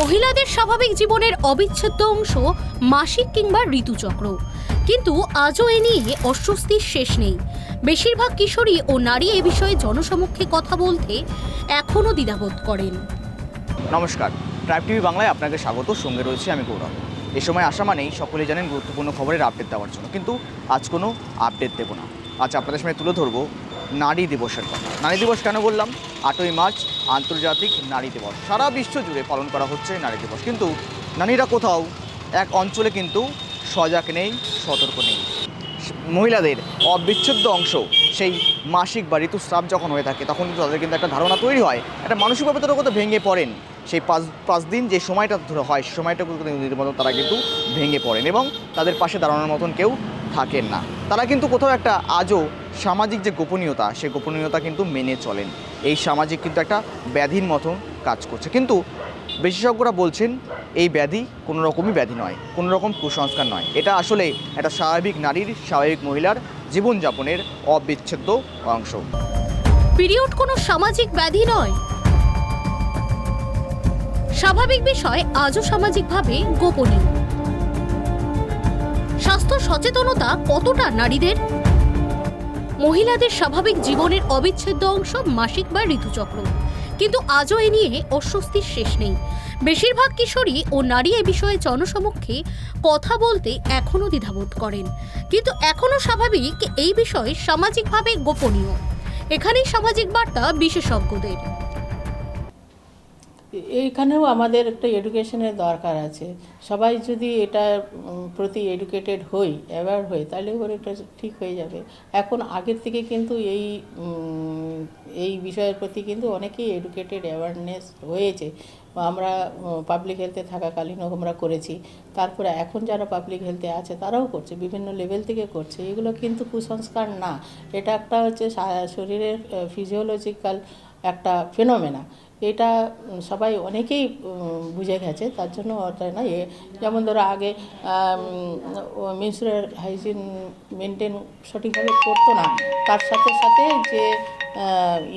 মহিলাদের স্বাভাবিক জীবনের অবিচ্ছেদ্য অংশ মাসিক কিংবা ঋতুচক্র, কিন্তু আজও এ নিয়ে অস্বস্তির শেষ নেই। বেশিরভাগ কিশোরী ও নারী এ বিষয়ে জনসমক্ষে কথা বলতে এখনও দ্বিধাবোধ করেন। নমস্কার, ট্রাইব টিভি বাংলায় আপনাকে স্বাগত। সঙ্গে রয়েছে আমি গৌরব। এ সময় আসা মানেই সকলেই জানেন গুরুত্বপূর্ণ খবরের আপডেট দেওয়ার জন্য, কিন্তু আজ কোনো আপডেট দেব না। আজ আপনাদের সামনে তুলে ধরবো নারী দিবসের কথা। নারী দিবস কেন বললাম? 8ই মার্চ আন্তর্জাতিক নারী দিবস, সারা বিশ্ব জুড়ে পালন করা হচ্ছে নারী দিবস, কিন্তু নারীরা কোথাও এক অঞ্চলে কিন্তু সজাগ নেই, সতর্ক নেই। মহিলাদের অবিচ্ছেদ্য অংশ সেই মাসিক বা ঋতুস্রাব যখন হয়ে থাকে তখন কিন্তু তাদের কিন্তু একটা ধারণা তৈরি হয়, একটা মানসিকভাবে তারা কত ভেঙে পড়েন। সেই পাঁচ দিন যে সময়টা ধরে হয় সে সময়টা কিন্তু মতন তারা কিন্তু ভেঙে পড়েন এবং তাদের পাশে দাঁড়ানোর মতন কেউ থাকেন না। তারা কিন্তু কোথাও একটা আজও সামাজিক যে গোপনীয়তা, সেই গোপনীয়তা কিন্তু মেনে চলেন। এই সামাজিক কিন্তু একটা ব্যাধির মতন কাজ করছে, কিন্তু বিশেষজ্ঞরা বলছেন এই ব্যাধি কোনো রকমই ব্যাধি নয়, কোনো রকম কুসংস্কার নয়। এটা আসলে একটা স্বাভাবিক নারীর, স্বাভাবিক মহিলার জীবনযাপনের অবিচ্ছেদ্য অংশ। পিরিয়ড কোনো সামাজিক ব্যাধি নয়। স্বাভাবিক বিষয় আজও সামাজিকভাবে গোপনীয়। স্বাস্থ্য সচেতনতা কতটা নারীদের? মহিলাদের স্বাভাবিক জীবনের অবিচ্ছেদ্য অংশ মাসিক বা ঋতুচক্র, কিন্তু আজও এ নিয়ে অস্বস্তির শেষ নেই। বেশিরভাগ কিশোরী ও নারী এ বিষয়ে জনসমক্ষে কথা বলতে এখনও দ্বিধাবোধ করেন, কিন্তু এখনও স্বাভাবিক এই বিষয় সামাজিকভাবে গোপনীয়। এখানেই সামাজিক বার্তা বিশেষজ্ঞদের। এইখানেও আমাদের একটা এডুকেশনের দরকার আছে। সবাই যদি এটার প্রতি এডুকেটেড হই, অ্যাওয়্যার হই, তাহলে ওর এটা ঠিক হয়ে যাবে। এখন আগের থেকে কিন্তু এই বিষয়ের প্রতি কিন্তু অনেকেই এডুকেটেড অ্যাওয়ারনেস হয়েছে। আমরা পাবলিক হেলথে থাকাকালীনও আমরা করেছি, তারপরে এখন যারা পাবলিক হেলথে আছে তারাও করছে, বিভিন্ন লেভেল থেকে করছে। এগুলো কিন্তু কুসংস্কার না, এটা একটা হচ্ছে শরীরের ফিজিওলজিক্যাল একটা ফেনোমেনা। এটা সবাই অনেকেই বুঝে গেছে, তার জন্য ওটা না। যেমন ধরো আগে মেনস্ট্রুয়াল হাইজিন মেনটেন সঠিকভাবে করতো না, তার সাথে সাথে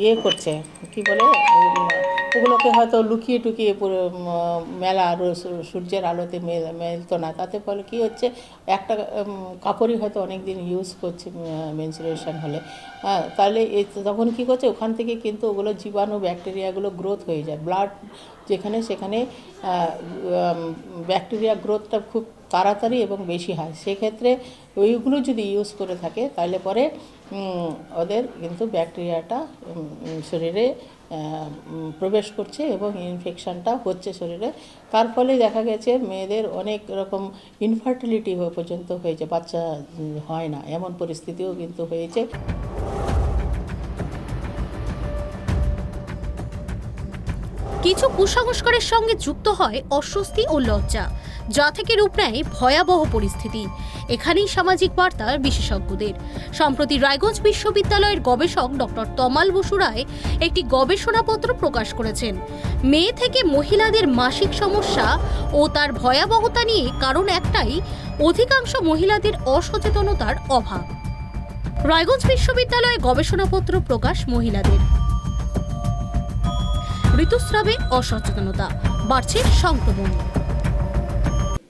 যে করছে কি বলে, ওগুলোকে হয়তো লুকিয়ে টুকিয়ে পুরো মেলা সূর্যের আলোতে মেলতো না। তাতে ফলে কী হচ্ছে, একটা কাপড়ই হয়তো অনেক দিন ইউজ করছে মেনস্ট্রুয়েশন হলে, তাহলে তখন কী করছে, ওখান থেকে কিন্তু ওগুলো জীবাণু ব্যাকটেরিয়াগুলো গ্রোথ হয়ে যায়। ব্লাড যেখানে সেখানে ব্যাকটেরিয়া গ্রোথটা খুব তাড়াতাড়ি এবং বেশি হয়। সেক্ষেত্রে ওইগুলো যদি ইউজ করে থাকে তাহলে পরে ওদের কিন্তু ব্যাকটেরিয়াটা শরীরে প্রবেশ করছে এবং ইনফেকশানটা হচ্ছে শরীরে। তার ফলে দেখা গেছে মেয়েদের অনেক রকম ইনফার্টিলিটি পর্যন্ত হয়েছে, বাচ্চা হয় না, এমন পরিস্থিতিও কিন্তু হয়েছে। কিছু কুসংস্কারের সঙ্গে যুক্ত হয় অস্বস্তি ও লজ্জা, যা থেকে রূপ নেয় ভয়াবহ পরিস্থিতি। এখানেই সামাজিক বার্তা বিশেষজ্ঞদের। সম্প্রতি রায়গঞ্জ বিশ্ববিদ্যালয়ের গবেষক ডক্টর তমাল বসু রায় একটি গবেষণাপত্র প্রকাশ করেছেন। মেয়ে থেকে মহিলাদের মাসিক সমস্যা ও তার ভয়াবহতা নিয়ে কারণ একটাই, অধিকাংশ মহিলাদের অসচেতনতার অভাব। রায়গঞ্জ বিশ্ববিদ্যালয়ে গবেষণাপত্র প্রকাশ মহিলাদের। ঋতুস্রাবে অসচেতনতা, বাড়ছে সংক্রমণ।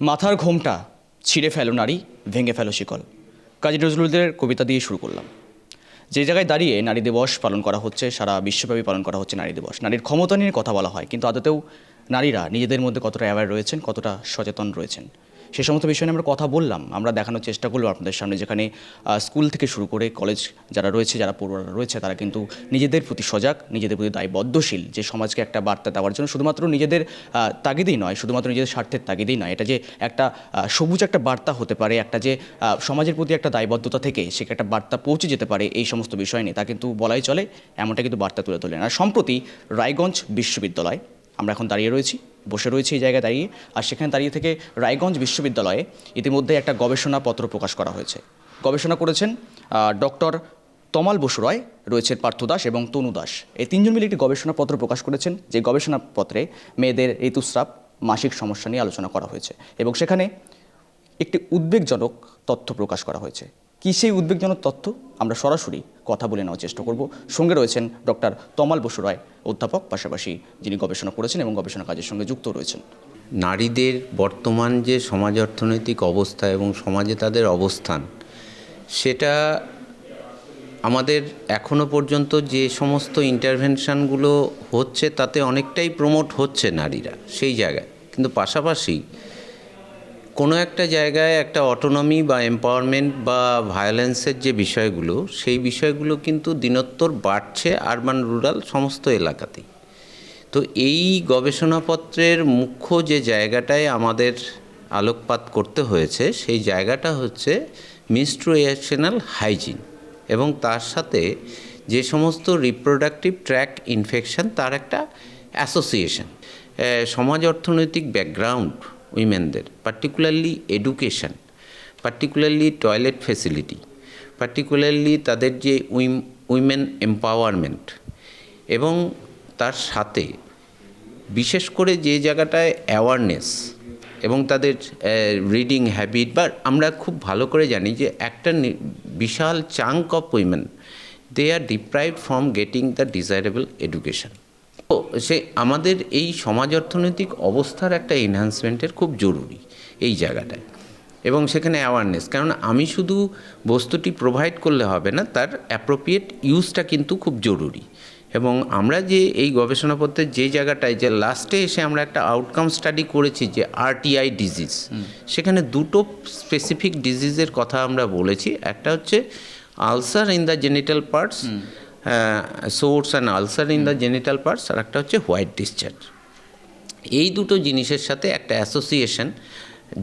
মাথার ঘোমটা ছিঁড়ে ফেলো নারী, ভেঙে ফেলো শিকল, কাজী নজরুলের কবিতা দিয়ে শুরু করলাম। যে জায়গায় দাঁড়িয়ে নারী দিবস পালন করা হচ্ছে, সারা বিশ্বব্যাপী পালন করা হচ্ছে নারী দিবস, নারীর ক্ষমতা নিয়ে কথা বলা হয়, কিন্তু আদতেও নারীরা নিজেদের মধ্যে কতটা অ্যাওয়্যার রয়েছেন, কতটা সচেতন রয়েছেন, সে সমস্ত বিষয় নিয়ে আমরা কথা বললাম। আমরা দেখানোর চেষ্টা করলাম আপনাদের সামনে, যেখানে স্কুল থেকে শুরু করে কলেজ যারা রয়েছে, যারা পড়ুয়ারা রয়েছে, তারা কিন্তু নিজেদের প্রতি সজাগ, নিজেদের প্রতি দায়বদ্ধশীল, যে সমাজকে একটা বার্তা দেওয়ার জন্য শুধুমাত্র নিজেদের তাগিদেই নয়, শুধুমাত্র নিজেদের স্বার্থের তাগিদেই নয়, এটা যে একটা সবুজ একটা বার্তা হতে পারে, একটা যে সমাজের প্রতি একটা দায়বদ্ধতা থেকে সে একটা বার্তা পৌঁছে যেতে পারে, এই সমস্ত বিষয় নিয়ে তা কিন্তু বলাই চলে, এমনটা কিন্তু বার্তা তুলে তোলেন। আর সম্প্রতি রায়গঞ্জ বিশ্ববিদ্যালয়, আমরা এখন দাঁড়িয়ে রয়েছি, বসে রয়েছে এই জায়গায় দাঁড়িয়ে, আর সেখানে দাঁড়িয়ে থেকে রায়গঞ্জ বিশ্ববিদ্যালয়ে ইতিমধ্যে একটা গবেষণাপত্র প্রকাশ করা হয়েছে। গবেষণা করেছেন ডক্টর তমাল বসু রায়, রয়েছে পার্থ দাস এবং তনু দাস। এই তিনজন মিলে একটি গবেষণাপত্র প্রকাশ করেছেন, যে গবেষণাপত্রে মেয়েদের ঋতুস্রাব, মাসিক সমস্যা নিয়ে আলোচনা করা হয়েছে এবং সেখানে একটি উদ্বেগজনক তথ্য প্রকাশ করা হয়েছে। কী সেই উদ্বেগজনক তথ্য আমরা সরাসরি কথা বলে নেওয়ার চেষ্টা করব। সঙ্গে রয়েছেন ডক্টর তমাল বসু রায়, অধ্যাপক, পাশাপাশি যিনি গবেষণা করেছেন এবং গবেষণা কাজের সঙ্গে যুক্ত রয়েছেন। নারীদের বর্তমান যে সমাজ অর্থনৈতিক অবস্থা এবং সমাজে তাদের অবস্থান, সেটা আমাদের এখনো পর্যন্ত যে সমস্ত ইন্টারভেনশনগুলো হচ্ছে তাতে অনেকটাই প্রমোট হচ্ছে নারীরা সেই জায়গায়, কিন্তু পাশাপাশি কোনো একটা জায়গায় একটা অটোনমি বা এম্পাওয়ারমেন্ট বা ভায়োলেন্সের যে বিষয়গুলো, সেই বিষয়গুলো কিন্তু দিনোত্তর বাড়ছে আরবান রুরাল সমস্ত এলাকাতেই। তো এই গবেষণাপত্রের মুখ্য যে জায়গাটায় আমাদের আলোকপাত করতে হয়েছে সেই জায়গাটা হচ্ছে মেনস্ট্রুয়েশনাল হাইজিন এবং তার সাথে যে সমস্ত রিপ্রোডাক্টিভ ট্র্যাক ইনফেকশন তার একটা অ্যাসোসিয়েশন। সমাজ অর্থনৈতিক ব্যাকগ্রাউন্ড উইমেনদের, particularly education, particularly toilet facility, particularly তাদের যে উইমেন এম্পাওয়ারমেন্ট এবং তার সাথে বিশেষ করে যে জায়গাটায় অ্যাওয়ারনেস এবং তাদের রিডিং হ্যাবিট, বা আমরা খুব ভালো করে জানি যে একটা বিশাল chunk of women they are deprived from getting the desirable education. তো সে আমাদের এই সমাজ অর্থনৈতিক অবস্থার একটা এনহ্যান্সমেন্টের খুব জরুরি এই জায়গাটায়, এবং সেখানে অ্যাওয়ারনেস, কারণ আমি শুধু বস্তুটি প্রোভাইড করলে হবে না, তার অ্যাপ্রোপ্রিয়েট ইউজটা কিন্তু খুব জরুরি। এবং আমরা যে এই গবেষণাপত্রের যে জায়গাটায় যে লাস্টে এসে আমরা একটা আউটকাম স্টাডি করেছি যে আরটিআই ডিজিজ, সেখানে দুটো স্পেসিফিক ডিজিজের কথা আমরা বলেছি। একটা হচ্ছে ulcer in the genital parts, source and ulcer in the genital parts, আর একটা হচ্ছে হোয়াইট ডিসচার্জ। এই দুটো জিনিসের সাথে একটা অ্যাসোসিয়েশন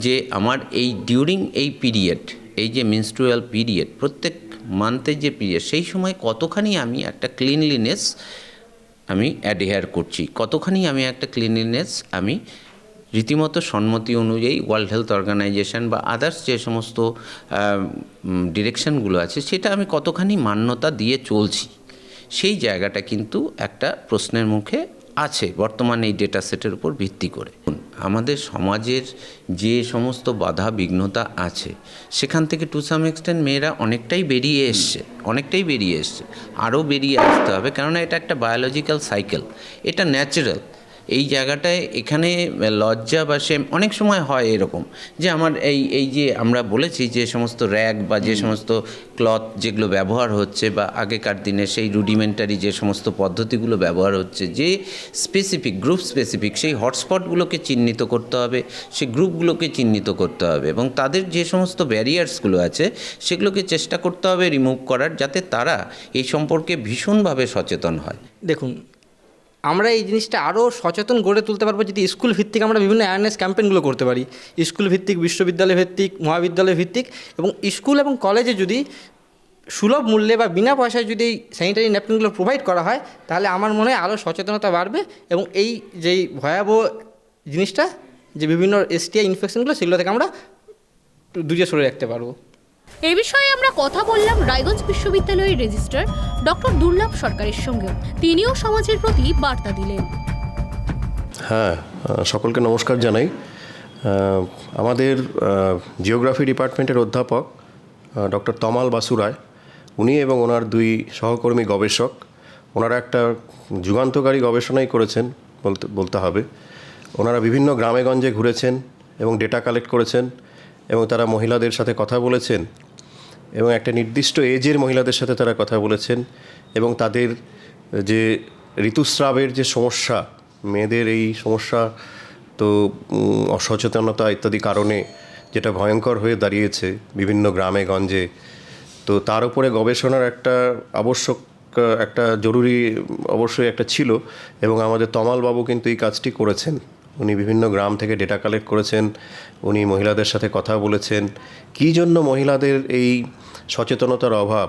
যে আমার এই ডিউরিং এই পিরিয়ড, এই যে মেনস্ট্রুয়াল পিরিয়ড, প্রত্যেক মান্থের যে পিরিয়ড, সেই সময় কতখানি আমি একটা ক্লিনলিনেস আমি অ্যাডহেয়ার করছি, কতখানি আমি একটা ক্লিনলিনেস আমি রীতিমতো সম্মতি অনুযায়ী ওয়ার্ল্ড হেলথ অর্গানাইজেশন বা আদার্স যে সমস্ত ডিরেকশনগুলো আছে সেটা আমি কতখানি মান্যতা দিয়ে চলছি, সেই জায়গাটা কিন্তু একটা প্রশ্নের মুখে আছে বর্তমানে এই ডেটা সেটের উপর ভিত্তি করে। আমাদের সমাজের যে সমস্ত বাধা বিঘ্নতা আছে সেখান থেকে টু সাম এক্সটেন্ট মেয়েরা অনেকটাই বেরিয়ে এসছে, আরও বেরিয়ে আসতে হবে, কেননা এটা একটা বায়োলজিক্যাল সাইকেল, এটা ন্যাচারাল। এই জায়গাটায় এখানে লজ্জা বা সেম অনেক সময় হয় এরকম যে আমার এই যে আমরা বলেছি যে সমস্ত র্যাগ বা যে সমস্ত ক্লথ যেগুলো ব্যবহার হচ্ছে বা আগেকার দিনে সেই রুডিমেন্টারি যে সমস্ত পদ্ধতিগুলো ব্যবহার হচ্ছে, যে স্পেসিফিক গ্রুপ স্পেসিফিক সেই হটস্পটগুলোকে চিহ্নিত করতে হবে, সেই গ্রুপগুলোকে চিহ্নিত করতে হবে এবং তাদের যে সমস্ত ব্যারিয়ার্সগুলো আছে সেগুলোকে চেষ্টা করতে হবে রিমুভ করার, যাতে তারা এই সম্পর্কে ভীষণভাবে সচেতন হয়। দেখুন, আমরা এই জিনিসটা আরও সচেতন গড়ে তুলতে পারবো যদি স্কুল ভিত্তিক আমরা বিভিন্ন অ্যাওয়ারনেস ক্যাম্পেইনগুলো করতে পারি, স্কুল ভিত্তিক, বিশ্ববিদ্যালয় ভিত্তিক, মহাবিদ্যালয় ভিত্তিক, এবং স্কুল এবং কলেজে যদি সুলভ মূল্যে বা বিনা পয়সায় যদি এই স্যানিটারি ন্যাপকিনগুলো প্রোভাইড করা হয়, তাহলে আমার মনে হয় আরও সচেতনতা বাড়বে এবং এই যেই ভয়াবহ জিনিসটা যে বিভিন্ন এসটিআই ইনফেকশনগুলো সেগুলো থেকে আমরা দূরে সরে রাখতে পারবো। এ বিষয়ে আমরা কথা বললাম রায়গঞ্জ বিশ্ববিদ্যালয়ের রেজিস্ট্রার ডক্টর দুর্লভ সরকারের সঙ্গেও। তিনিও সমাজের প্রতি বার্তা দিলেন। হ্যাঁ, সকলকে নমস্কার জানাই। আমাদের জিওগ্রাফি ডিপার্টমেন্টের অধ্যাপক ডক্টর তমাল বসু রায়, উনি এবং ওনার দুই সহকর্মী গবেষক, ওনারা একটা যুগান্তকারী গবেষণাই করেছেন বলতে হবে। ওনারা বিভিন্ন গ্রামে গঞ্জে ঘুরেছেন এবং ডেটা কালেক্ট করেছেন এবং তারা মহিলাদের সাথে কথা বলেছেন এবং একটা নির্দিষ্ট এজের মহিলাদের সাথে তারা কথা বলেছেন এবং তাদের যে ঋতুস্রাবের যে সমস্যা, মেয়েদের এই সমস্যা তো অসচেতনতা ইত্যাদি কারণে যেটা ভয়ঙ্কর হয়ে দাঁড়িয়েছে বিভিন্ন গ্রামে গঞ্জে, তো তার উপরে গবেষণার একটা একটা জরুরি অবশ্যই একটা ছিল এবং আমাদের তমালবাবু কিন্তু এই কাজটি করেছেন। উনি বিভিন্ন গ্রাম থেকে ডেটা কালেক্ট করেছেন, উনি মহিলাদের সাথে কথা বলেছেন কী জন্য মহিলাদের এই সচেতনতার অভাব,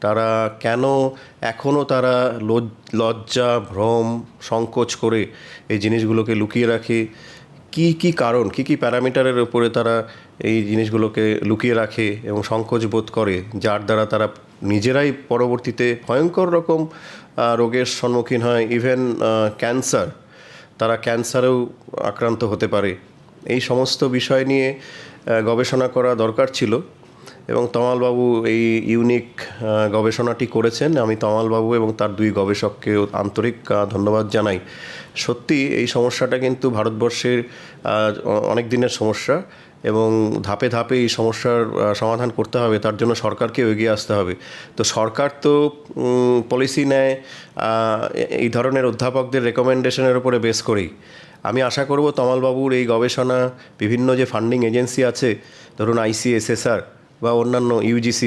তারা কেন এখনও তারা লজ্জা, ভ্রম, সংকোচ করে এই জিনিসগুলোকে লুকিয়ে রাখে, কি কারণ, কি প্যারামিটারের উপরে তারা এই জিনিসগুলোকে লুকিয়ে রাখে এবং সংকোচ বোধ করে, যার দ্বারা তারা নিজেরাই পরবর্তীতে ভয়ঙ্কর রকম রোগের সম্মুখীন হয়, ইভেন ক্যান্সার, তারা ক্যান্সারেও আক্রান্ত হতে পারে। এই সমস্ত বিষয় নিয়ে গবেষণা করা দরকার ছিল এবং তমালবাবু এই ইউনিক গবেষণাটি করেছেন। আমি তমালবাবু এবং তার দুই গবেষককে আন্তরিক ধন্যবাদ জানাই। সত্যি এই সমস্যাটা কিন্তু ভারতবর্ষের অনেক দিনের সমস্যা এবং ধাপে ধাপে এই সমস্যার সমাধান করতে হবে, তার জন্য সরকারকেও এগিয়ে আসতে হবে। তো সরকার তো পলিসি নেয় এই ধরনের অধ্যাপকদের রেকমেন্ডেশনের উপরে বেস করেই। আমি আশা করব তমালবাবুর এই গবেষণা বিভিন্ন যে ফান্ডিং এজেন্সি আছে, ধরুন ICSSR বা অন্যান্য UGC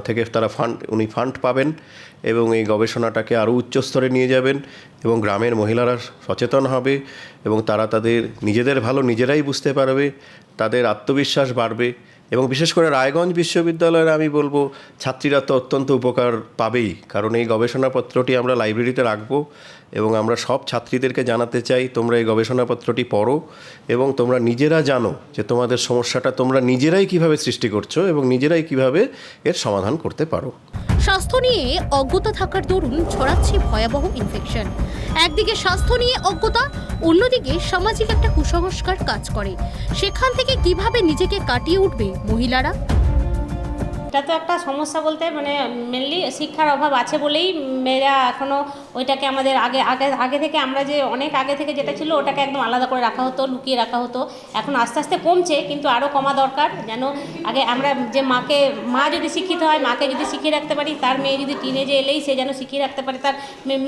থেকে তারা উনি ফান্ড পাবেন এবং এই গবেষণাটাকে আরও উচ্চস্তরে নিয়ে যাবেন এবং গ্রামের মহিলারা সচেতন হবে এবং তারা তাদের নিজেদের ভালো নিজেরাই বুঝতে পারবে, তাদের আত্মবিশ্বাস বাড়বে এবং বিশেষ করে রায়গঞ্জ বিশ্ববিদ্যালয়ের আমি বলবো ছাত্রীরা তো অত্যন্ত উপকার পাবেই, কারণ এই গবেষণাপত্রটি আমরা লাইব্রেরিতে রাখবো এবং আমরা সব ছাত্রীদেরকে জানাতে চাই তোমরা এই গবেষণাপত্রটি পড়ো এবং তোমরা নিজেরা জানো যে তোমাদের সমস্যাটা তোমরা নিজেরাই কিভাবে সৃষ্টি করছো এবং নিজেরাই কিভাবে এর সমাধান করতে পারো। স্বাস্থ্য নিয়ে অজ্ঞতা থাকার দরুন ছড়াচ্ছে ভয়াবহ ইনফেকশন। একদিকে স্বাস্থ্য নিয়ে অজ্ঞতা, অন্যদিকে সামাজিক একটা কুসংস্কার কাজ করে। সেখান থেকে কিভাবে নিজেকে কাটিয়ে উঠবে মহিলারা? এটা তো একটা সমস্যা বলতে মানে মেনলি শিক্ষার অভাব আছে বলেই মেয়েরা এখনও ওইটাকে আমাদের আগে থেকে আমরা যে অনেক আগে থেকে যেটা ছিল ওটাকে একদম আলাদা করে রাখা হতো, লুকিয়ে রাখা হতো। এখন আস্তে আস্তে কমছে, কিন্তু আরও কমা দরকার। যেন আগে আমরা যে মা যদি শিক্ষিত হয়, মাকে যদি শিখিয়ে রাখতে পারি, তার মেয়ে যদি টিনেজে এলেই সে যেন শিখিয়ে রাখতে পারে তার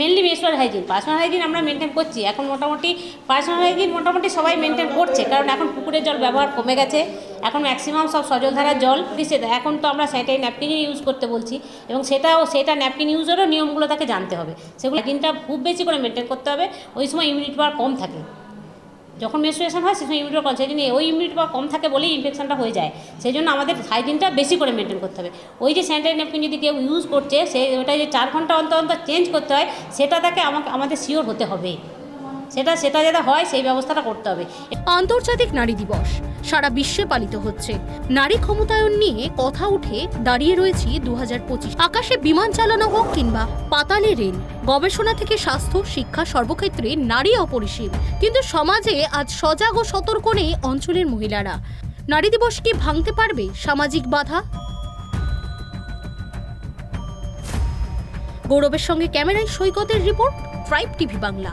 মেনলি পার্সোনাল হাইজিন আমরা মেনটেন করছি। এখন মোটামুটি পার্সোনাল হাইজিন মোটামুটি সবাই মেনটেন করছে, কারণ এখন পুকুরের জল ব্যবহার কমে গেছে। এখন ম্যাক্সিমাম সব সজলধারার জল দিচ্ছে। এখন তো আমরা সেটাই ন্যাপকিন ইউজ করতে বলছি এবং সেটা ন্যাপকিন ইউজেরও নিয়মগুলো তাকে জানতে হবে। সেগুলো হাইজিনটা খুব বেশি করে মেনটেন করতে হবে। ওই সময় ইমিউনিটি পাওয়ার কম থাকে, যখন মেনস্ট্রুয়েশন হয় সেই সময় ইমিউনিটি কম, সেই জন্য ওই ইমিউনিটি পাওয়ার কম থাকে বলেই ইনফেকশনটা হয়ে যায়। সেই জন্য আমাদের হাইজিনটা বেশি করে মেনটেন করতে হবে। ওই যে স্যানিটারি ন্যাপকিন যদি কেউ ইউজ করছে, ওটা যে 4 ঘন্টা অন্তর অন্তর চেঞ্জ করতে হয়, সেটা তাকে আমাদের শিওর হতে হবে। সেটা যাতে হয় সেই ব্যবস্থাটা করতে হবে। আন্তর্জাতিক নারী দিবস সারা বিশ্বে পালিত হচ্ছে। নারী ক্ষমতায়ন নিয়ে কথা উঠে দাঁড়িয়ে রয়েছে 2025। আকাশে বিমান চালানো হোক কিংবা পাতালে রেল, গবেষণা থেকে স্বাস্থ্য, শিক্ষা, সর্বক্ষেত্রে নারী অপরিসীম। কিন্তু সমাজে আজ সজাগ ও সতর্ক নেই অঞ্চলের মহিলারা। নারী দিবস কি ভাঙতে পারবে সামাজিক বাধা? গৌরবের সঙ্গে ক্যামেরায় সৈকতের রিপোর্ট, ট্রাইব টিভি বাংলা।